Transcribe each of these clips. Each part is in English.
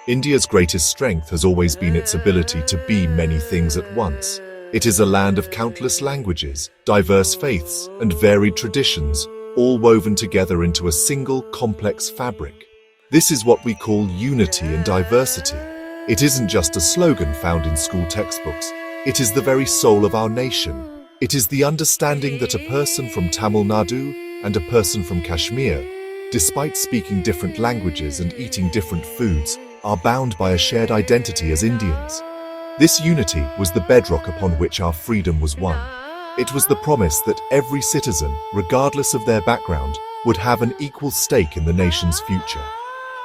India's greatest strength has always been its ability to be many things at once. It is a land of countless languages, diverse faiths, and varied traditions, all woven together into a single, complex fabric. This is what we call unity in diversity. It isn't just a slogan found in school textbooks. It is the very soul of our nation. It is the understanding that a person from Tamil Nadu and a person from Kashmir, despite speaking different languages and eating different foods, are bound by a shared identity as Indians. This unity was the bedrock upon which our freedom was won. It was the promise that every citizen, regardless of their background, would have an equal stake in the nation's future.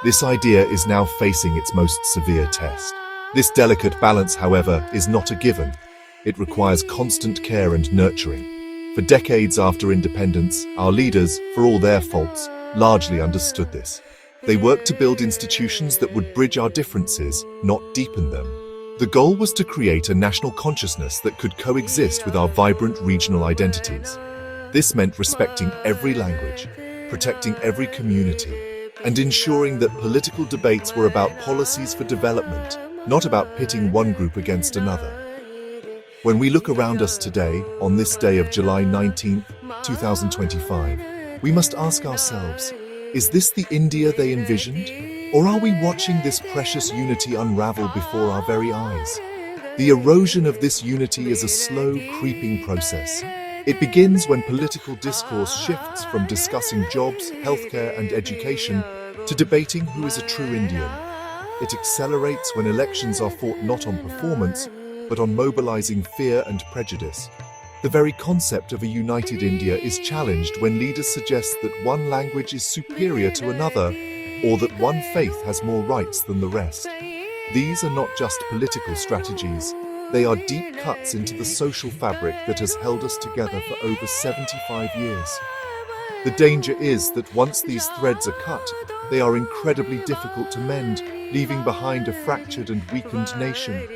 This idea is now facing its most severe test. This delicate balance, however, is not a given. It requires constant care and nurturing. For decades after independence, our leaders, for all their faults, largely understood this. They worked to build institutions that would bridge our differences, not deepen them. The goal was to create a national consciousness that could coexist with our vibrant regional identities. This meant respecting every language, protecting every community, and ensuring that political debates were about policies for development, not about pitting one group against another. When we look around us today, on this day of July 19, 2025, we must ask ourselves, is this the India they envisioned? Or are we watching this precious unity unravel before our very eyes? The erosion of this unity is a slow, creeping process. It begins when political discourse shifts from discussing jobs, healthcare, and education to debating who is a true Indian. It accelerates when elections are fought not on performance, but on mobilizing fear and prejudice. The very concept of a united India is challenged when leaders suggest that one language is superior to another, or that one faith has more rights than the rest. These are not just political strategies, they are deep cuts into the social fabric that has held us together for over 75 years. The danger is that once these threads are cut, they are incredibly difficult to mend, leaving behind a fractured and weakened nation.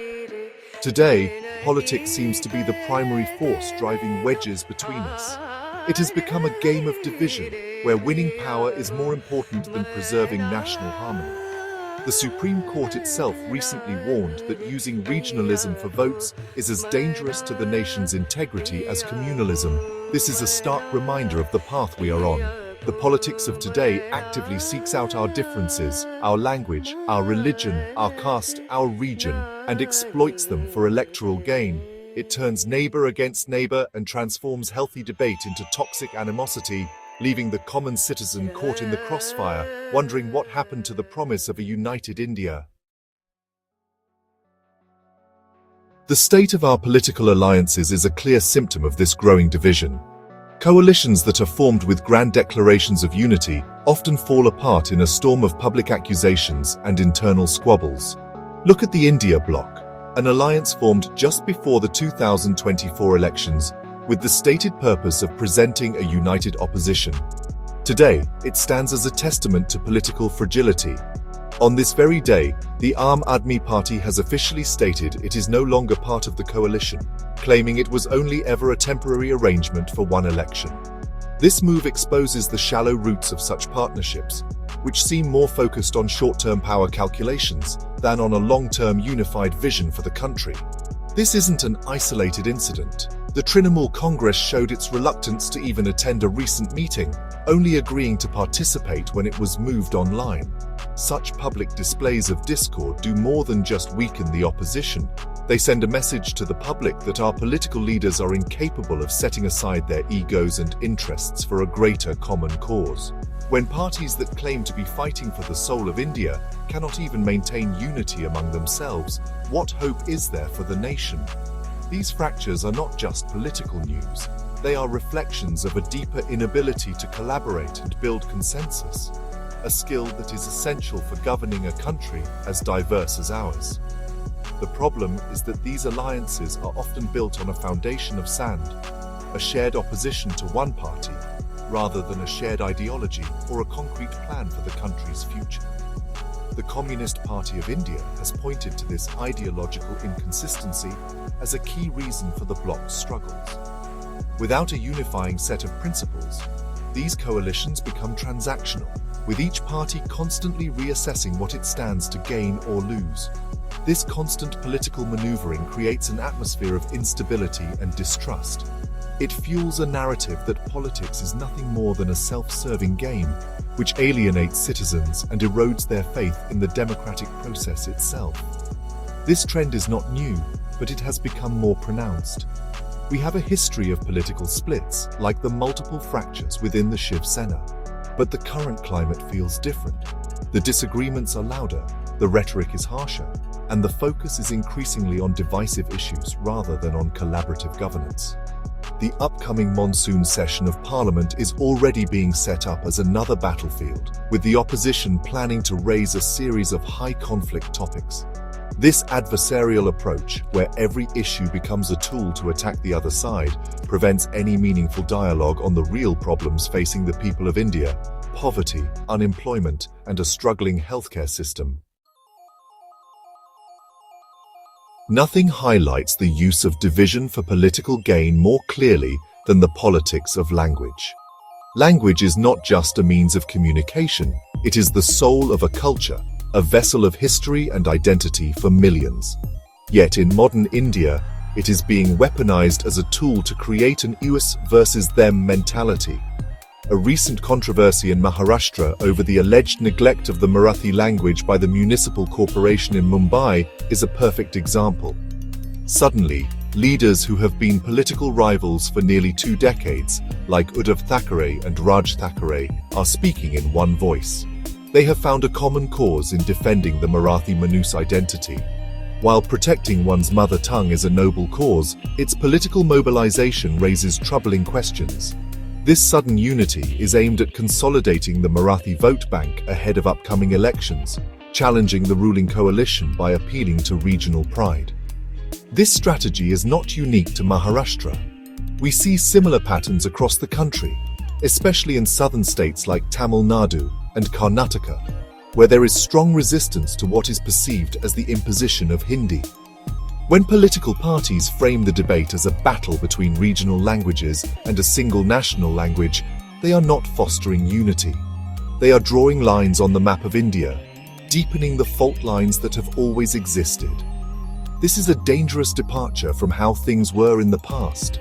Today, politics seems to be the primary force driving wedges between us. It has become a game of division, where winning power is more important than preserving national harmony. The Supreme Court itself recently warned that using regionalism for votes is as dangerous to the nation's integrity as communalism. This is a stark reminder of the path we are on. The politics of today actively seeks out our differences, our language, our religion, our caste, our region, and exploits them for electoral gain. It turns neighbor against neighbor and transforms healthy debate into toxic animosity, leaving the common citizen caught in the crossfire, wondering what happened to the promise of a united India. The state of our political alliances is a clear symptom of this growing division. Coalitions that are formed with grand declarations of unity often fall apart in a storm of public accusations and internal squabbles. Look at the India bloc, an alliance formed just before the 2024 elections with the stated purpose of presenting a united opposition. Today, it stands as a testament to political fragility. On this very day, the Aam Aadmi Party has officially stated it is no longer part of the coalition, claiming it was only ever a temporary arrangement for one election. This move exposes the shallow roots of such partnerships, which seem more focused on short-term power calculations than on a long-term unified vision for the country. This isn't an isolated incident. The Trinamool Congress showed its reluctance to even attend a recent meeting, only agreeing to participate when it was moved online. Such public displays of discord do more than just weaken the opposition. They send a message to the public that our political leaders are incapable of setting aside their egos and interests for a greater common cause. When parties that claim to be fighting for the soul of India cannot even maintain unity among themselves, what hope is there for the nation? These fractures are not just political news. They are reflections of a deeper inability to collaborate and build consensus, a skill that is essential for governing a country as diverse as ours. The problem is that these alliances are often built on a foundation of sand, a shared opposition to one party, rather than a shared ideology or a concrete plan for the country's future. The Communist Party of India has pointed to this ideological inconsistency as a key reason for the bloc's struggles. Without a unifying set of principles, these coalitions become transactional, with each party constantly reassessing what it stands to gain or lose. This constant political maneuvering creates an atmosphere of instability and distrust. It fuels a narrative that politics is nothing more than a self-serving game, which alienates citizens and erodes their faith in the democratic process itself. This trend is not new, but it has become more pronounced. We have a history of political splits, like the multiple fractures within the Shiv Sena. But the current climate feels different. The disagreements are louder, the rhetoric is harsher, and the focus is increasingly on divisive issues rather than on collaborative governance. The upcoming monsoon session of Parliament is already being set up as another battlefield, with the opposition planning to raise a series of high-conflict topics. This adversarial approach, where every issue becomes a tool to attack the other side, prevents any meaningful dialogue on the real problems facing the people of India: poverty, unemployment, and a struggling healthcare system. Nothing highlights the use of division for political gain more clearly than the politics of language. Language is not just a means of communication, it is the soul of a culture, a vessel of history and identity for millions. Yet in modern India, it is being weaponized as a tool to create an us versus them mentality. A recent controversy in Maharashtra over the alleged neglect of the Marathi language by the municipal corporation in Mumbai is a perfect example. Suddenly, leaders who have been political rivals for nearly 2 decades, like Uddhav Thackeray and Raj Thackeray, are speaking in one voice. They have found a common cause in defending the Marathi Manus identity. While protecting one's mother tongue is a noble cause, its political mobilization raises troubling questions. This sudden unity is aimed at consolidating the Marathi vote bank ahead of upcoming elections, challenging the ruling coalition by appealing to regional pride. This strategy is not unique to Maharashtra. We see similar patterns across the country, especially in southern states like Tamil Nadu and Karnataka, where there is strong resistance to what is perceived as the imposition of Hindi. When political parties frame the debate as a battle between regional languages and a single national language, they are not fostering unity. They are drawing lines on the map of India, deepening the fault lines that have always existed. This is a dangerous departure from how things were in the past.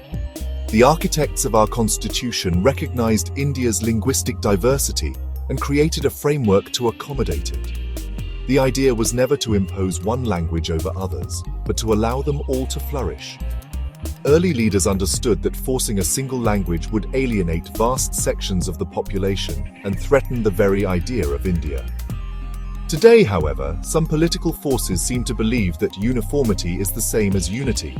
The architects of our constitution recognized India's linguistic diversity and created a framework to accommodate it. The idea was never to impose one language over others, but to allow them all to flourish. Early leaders understood that forcing a single language would alienate vast sections of the population and threaten the very idea of India. Today, however, some political forces seem to believe that uniformity is the same as unity.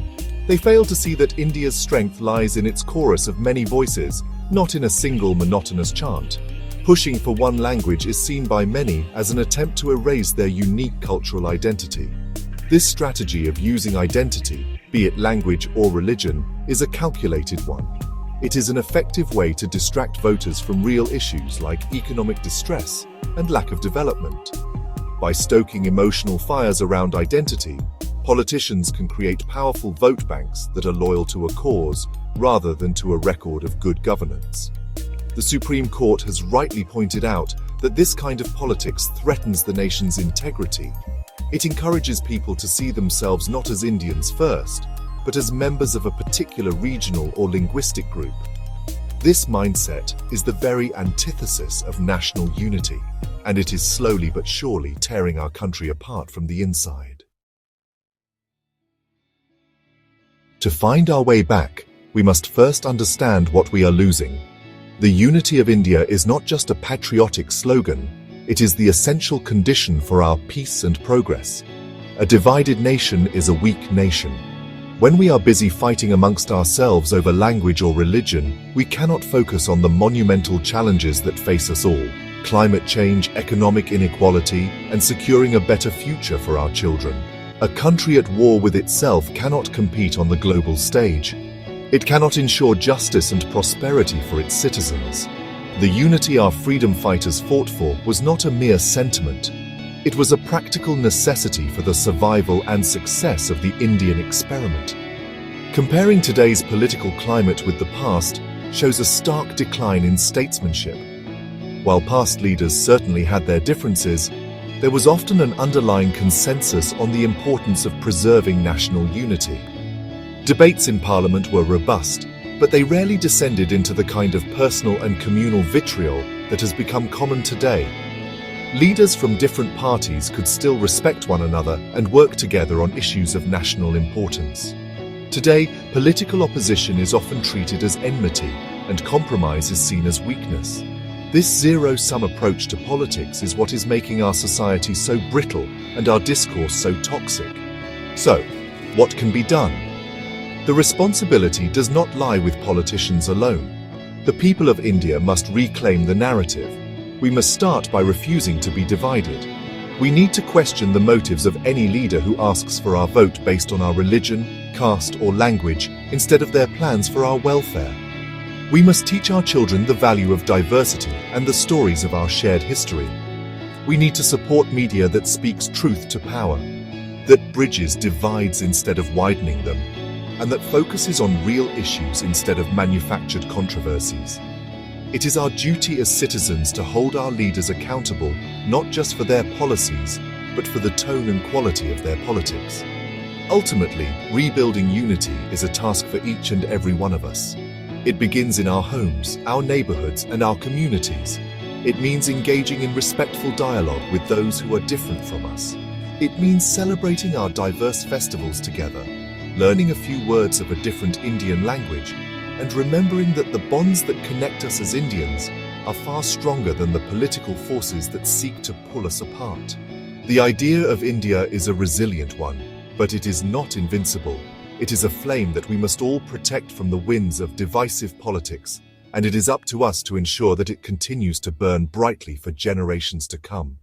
They fail to see that India's strength lies in its chorus of many voices, not in a single monotonous chant. Pushing for one language is seen by many as an attempt to erase their unique cultural identity. This strategy of using identity, be it language or religion, is a calculated one. It is an effective way to distract voters from real issues like economic distress and lack of development. By stoking emotional fires around identity, politicians can create powerful vote banks that are loyal to a cause rather than to a record of good governance. The Supreme Court has rightly pointed out that this kind of politics threatens the nation's integrity. It encourages people to see themselves not as Indians first, but as members of a particular regional or linguistic group. This mindset is the very antithesis of national unity, and it is slowly but surely tearing our country apart from the inside. To find our way back, we must first understand what we are losing. The unity of India is not just a patriotic slogan, it is the essential condition for our peace and progress. A divided nation is a weak nation. When we are busy fighting amongst ourselves over language or religion, we cannot focus on the monumental challenges that face us all: climate change, economic inequality, and securing a better future for our children. A country at war with itself cannot compete on the global stage. It cannot ensure justice and prosperity for its citizens. The unity our freedom fighters fought for was not a mere sentiment. It was a practical necessity for the survival and success of the Indian experiment. Comparing today's political climate with the past, shows a stark decline in statesmanship. While past leaders certainly had their differences, there was often an underlying consensus on the importance of preserving national unity. Debates in Parliament were robust, but they rarely descended into the kind of personal and communal vitriol that has become common today. Leaders from different parties could still respect one another and work together on issues of national importance. Today, political opposition is often treated as enmity, and compromise is seen as weakness. This zero-sum approach to politics is what is making our society so brittle and our discourse so toxic. So, what can be done? The responsibility does not lie with politicians alone. The people of India must reclaim the narrative. We must start by refusing to be divided. We need to question the motives of any leader who asks for our vote based on our religion, caste, or language instead of their plans for our welfare. We must teach our children the value of diversity and the stories of our shared history. We need to support media that speaks truth to power, that bridges divides instead of widening them, and that focuses on real issues instead of manufactured controversies. It is our duty as citizens to hold our leaders accountable, not just for their policies, but for the tone and quality of their politics. Ultimately, rebuilding unity is a task for each and every one of us. It begins in our homes, our neighborhoods, and our communities. It means engaging in respectful dialogue with those who are different from us. It means celebrating our diverse festivals together, learning a few words of a different Indian language, and remembering that the bonds that connect us as Indians are far stronger than the political forces that seek to pull us apart. The idea of India is a resilient one, but it is not invincible. It is a flame that we must all protect from the winds of divisive politics, and it is up to us to ensure that it continues to burn brightly for generations to come.